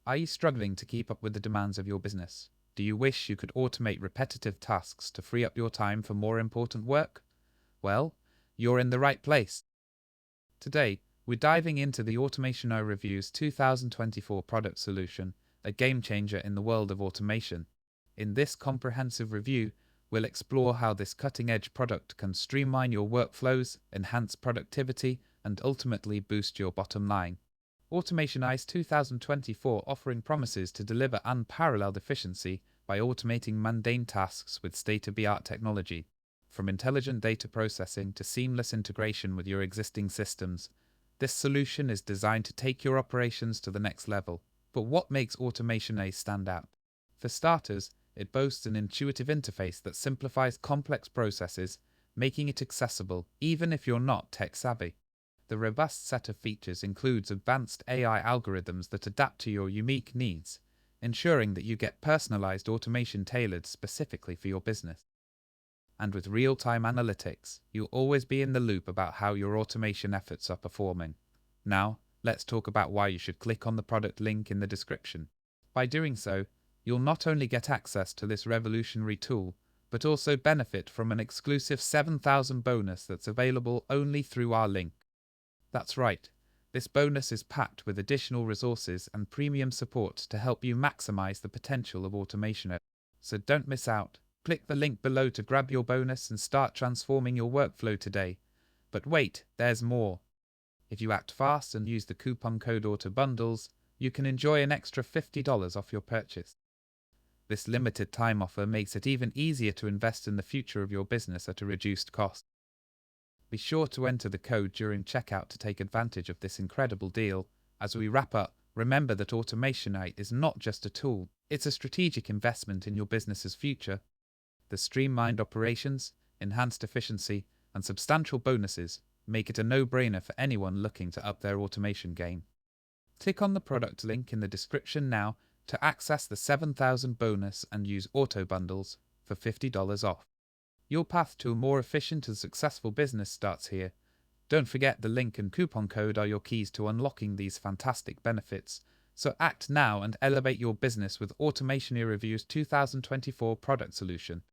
Are you struggling to keep up with the demands of your business? Do you wish you could automate repetitive tasks to free up your time for more important work? Well, you're in the right place. Today, we're diving into the AutomationAI Review's 2024 product solution, a game changer in the world of automation. In this comprehensive review, we'll explore how this cutting-edge product can streamline your workflows, enhance productivity, and ultimately boost your bottom line. AutomationAI's 2024 offering promises to deliver unparalleled efficiency by automating mundane tasks with state-of-the-art technology. From intelligent data processing to seamless integration with your existing systems, this solution is designed to take your operations to the next level. But what makes AutomationAI stand out? For starters, it boasts an intuitive interface that simplifies complex processes, making it accessible even if you're not tech-savvy. The robust set of features includes advanced AI algorithms that adapt to your unique needs, ensuring that you get personalized automation tailored specifically for your business. And with real-time analytics, you'll always be in the loop about how your automation efforts are performing. Now, let's talk about why you should click on the product link in the description. By doing so, you'll not only get access to this revolutionary tool, but also benefit from an exclusive 7,000 bonus that's available only through our link. That's right, this bonus is packed with additional resources and premium support to help you maximize the potential of automation. So don't miss out. Click the link below to grab your bonus and start transforming your workflow today. But wait, there's more. If you act fast and use the coupon code AUTOBUNDLES, you can enjoy an extra $50 off your purchase. This limited time offer makes it even easier to invest in the future of your business at a reduced cost. Be sure to enter the code during checkout to take advantage of this incredible deal. As we wrap up, remember that AutomationAI is not just a tool, it's a strategic investment in your business's future. The streamlined operations, enhanced efficiency, and substantial bonuses make it a no-brainer for anyone looking to up their automation game. Click on the product link in the description now to access the 7,000 bonus and use AutoBundles for $50 off. Your path to a more efficient and successful business starts here. Don't forget the link and coupon code are your keys to unlocking these fantastic benefits. So act now and elevate your business with AutomationAI Review's 2024 product solution.